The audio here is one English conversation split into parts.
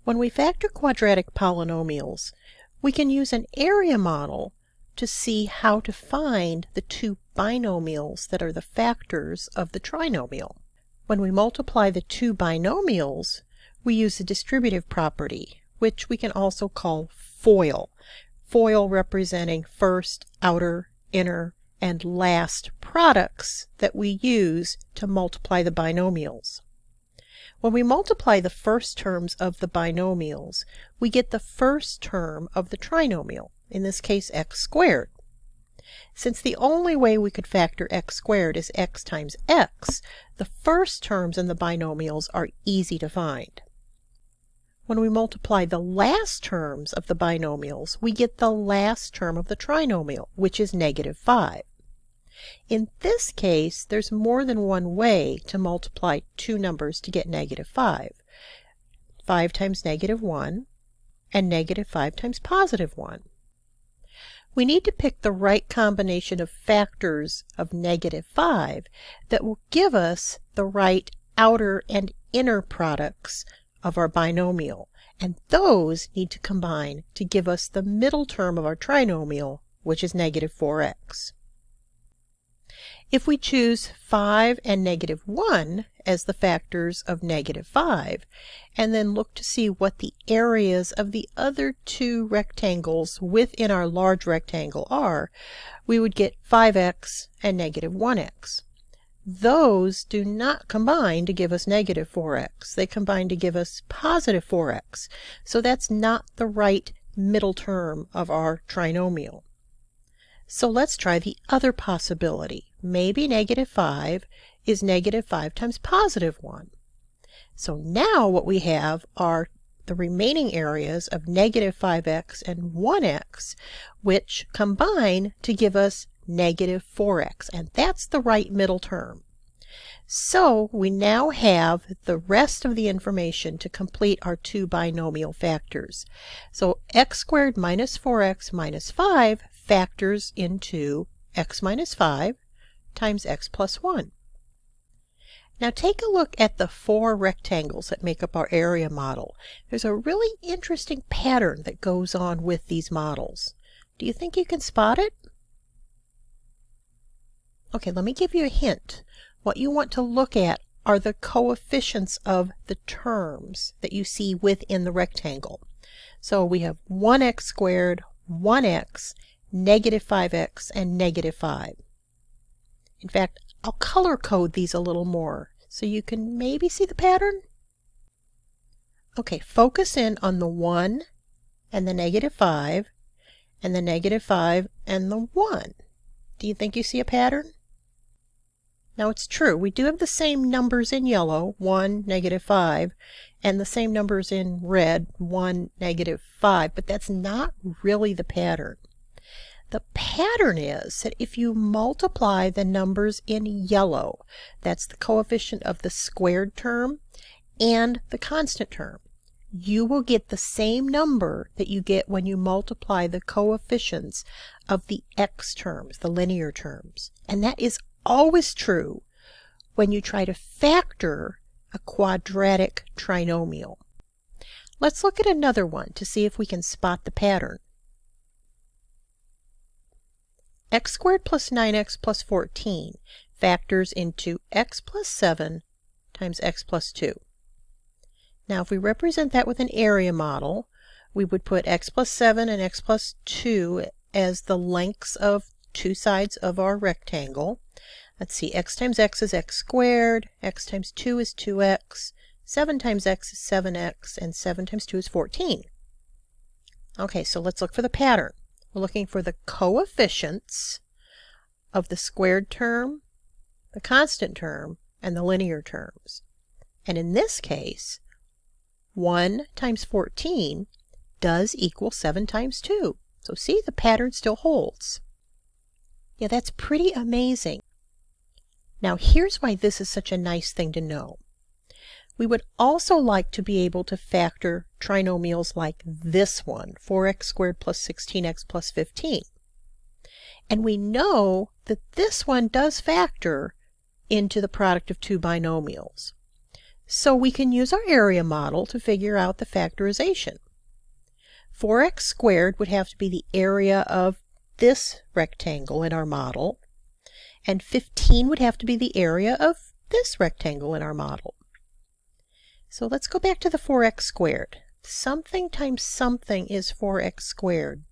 When we factor quadratic polynomials, we can use an area model to see how to find the two binomials that are the factors of the trinomial. When we multiply the two binomials, we use the distributive property, which we can also call FOIL. FOIL representing first, outer, inner, and last products that we use to multiply the binomials. When we multiply the first terms of the binomials, we get the first term of the trinomial, in this case x squared. Since the only way we could factor x squared is x times x, the first terms in the binomials are easy to find. When we multiply the last terms of the binomials, we get the last term of the trinomial, which is -5. In this case, there's more than one way to multiply two numbers to get -5. 5 times -1 and -5 times +1. We need to pick the right combination of factors of -5 that will give us the right outer and inner products of our binomial, and those need to combine to give us the middle term of our trinomial, which is -4x. If we choose 5 and -1 as the factors of -5, and then look to see what the areas of the other two rectangles within our large rectangle are, we would get 5x and -1x. Those do not combine to give us -4x. They combine to give us +4x. So that's not the right middle term of our trinomial. So let's try the other possibility. Maybe -5 is -5 times +1. So now what we have are the remaining areas of -5x and 1x, which combine to give us -4x, and that's the right middle term. So we now have the rest of the information to complete our two binomial factors. So x squared minus 4x minus 5 factors into x minus 5 times x plus 1. Now take a look at the four rectangles that make up our area model. There's a really interesting pattern that goes on with these models. Do you think you can spot it? Okay, let me give you a hint. What you want to look at are the coefficients of the terms that you see within the rectangle. So we have 1x squared, 1x, -5x, and -5. In fact, I'll color code these a little more so you can maybe see the pattern. Okay, focus in on the 1 and the -5 and the -5 and the 1. Do you think you see a pattern? Now it's true, we do have the same numbers in yellow, 1, -5, and the same numbers in red, 1, -5, but that's not really the pattern. The pattern is that if you multiply the numbers in yellow, that's the coefficient of the squared term and the constant term, you will get the same number that you get when you multiply the coefficients of the x terms, the linear terms. And that is always true when you try to factor a quadratic trinomial. Let's look at another one to see if we can spot the pattern. X squared plus 9x plus 14 factors into x plus 7 times x plus 2. Now if we represent that with an area model, we would put x plus 7 and x plus 2 as the lengths of two sides of our rectangle. Let's see, x times x is x squared, x times 2 is 2x, 7 times x is 7x, and 7 times 2 is 14. Okay, so let's look for the pattern. We're looking for the coefficients of the squared term, the constant term, and the linear terms. And in this case, 1 times 14 does equal 7 times 2. So see, the pattern still holds. Yeah, that's pretty amazing. Now here's why this is such a nice thing to know. We would also like to be able to factor trinomials like this one, 4x squared plus 16x plus 15. And we know that this one does factor into the product of two binomials. So we can use our area model to figure out the factorization. 4x squared would have to be the area of this rectangle in our model, and 15 would have to be the area of this rectangle in our model. So let's go back to the 4x squared. Something times something is 4x squared.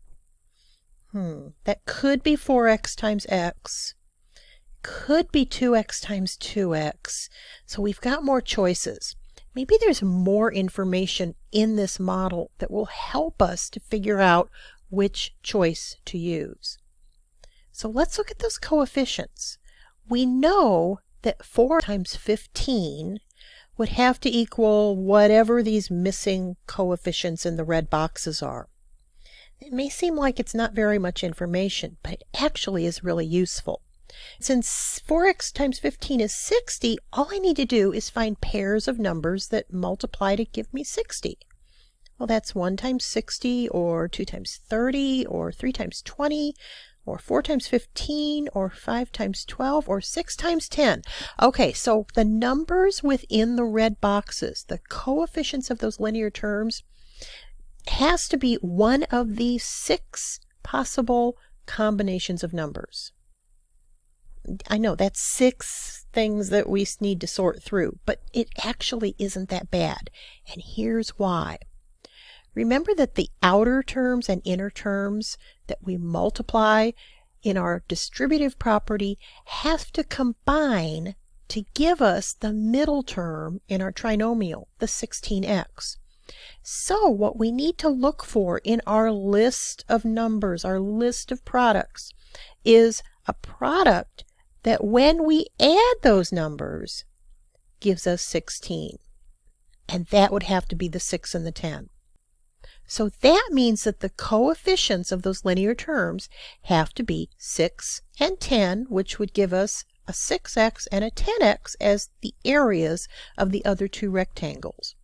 That could be 4x times x. Could be 2x times 2x. So we've got more choices. Maybe there's more information in this model that will help us to figure out which choice to use. So let's look at those coefficients. We know that 4 times 15 would have to equal whatever these missing coefficients in the red boxes are. It may seem like it's not very much information, but it actually is really useful. Since 4x times 15 is 60, all I need to do is find pairs of numbers that multiply to give me 60. Well, that's 1 times 60, or 2 times 30, or 3 times 20, or 4 times 15, or 5 times 12, or 6 times 10. Okay, so the numbers within the red boxes, the coefficients of those linear terms, has to be one of these 6 possible combinations of numbers. I know that's 6 things that we need to sort through, but it actually isn't that bad. And here's why. Remember that the outer terms and inner terms that we multiply in our distributive property have to combine to give us the middle term in our trinomial, the 16x. So what we need to look for in our list of numbers, our list of products, is a product that when we add those numbers gives us 16. And that would have to be the 6 and the 10. So that means that the coefficients of those linear terms have to be 6 and 10, which would give us a 6x and a 10x as the areas of the other 2 rectangles.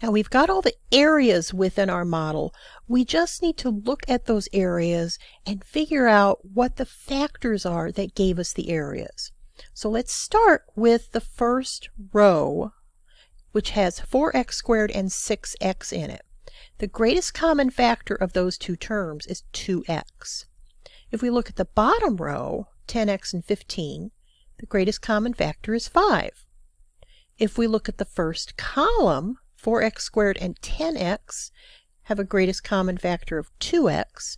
Now we've got all the areas within our model. We just need to look at those areas and figure out what the factors are that gave us the areas. So let's start with the first row, which has 4x squared and 6x in it. The greatest common factor of those 2 terms is 2x. If we look at the bottom row, 10x and 15, the greatest common factor is 5. If we look at the first column, 4x squared and 10x have a greatest common factor of 2x,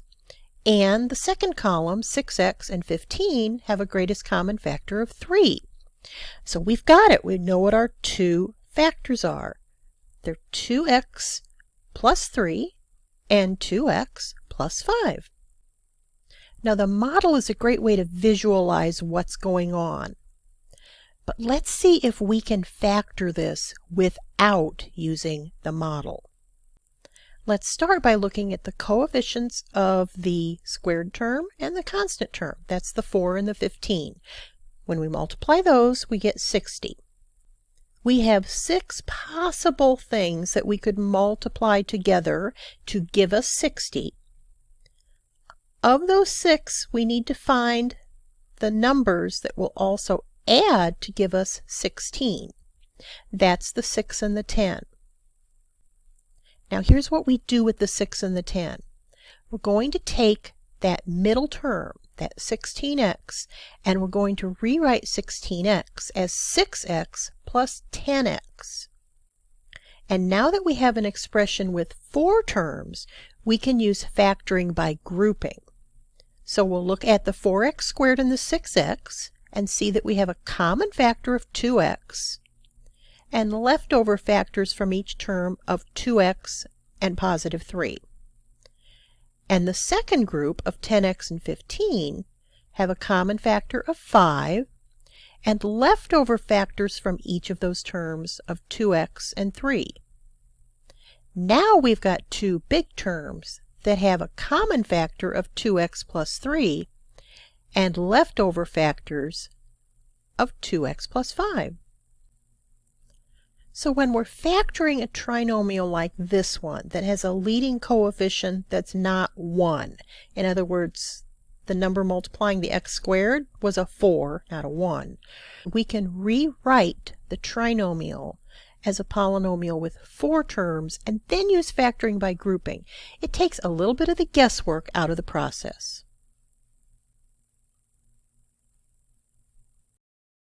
and the second column, 6x and 15, have a greatest common factor of 3. So we've got it. We know what our 2 factors are. They're 2x plus 3 and 2x plus 5. Now the model is a great way to visualize what's going on. But let's see if we can factor this without using the model. Let's start by looking at the coefficients of the squared term and the constant term. That's the 4 and the 15. When we multiply those, we get 60. We have 6 possible things that we could multiply together to give us 60. Of those 6, we need to find the numbers that will also add to give us 16. That's the 6 and the 10. Now here's what we do with the 6 and the 10. We're going to take that middle term, that 16x, and we're going to rewrite 16x as 6x plus 10x. And now that we have an expression with 4 terms, we can use factoring by grouping. So we'll look at the 4x squared and the 6x, and see that we have a common factor of 2x and leftover factors from each term of 2x and positive 3. And the second group of 10x and 15 have a common factor of 5 and leftover factors from each of those terms of 2x and 3. Now we've got 2 big terms that have a common factor of 2x plus 3 and leftover factors of 2x plus 5. So when we're factoring a trinomial like this one that has a leading coefficient that's not 1, in other words, the number multiplying the x squared was a 4, not a 1, we can rewrite the trinomial as a polynomial with 4 terms and then use factoring by grouping. It takes a little bit of the guesswork out of the process.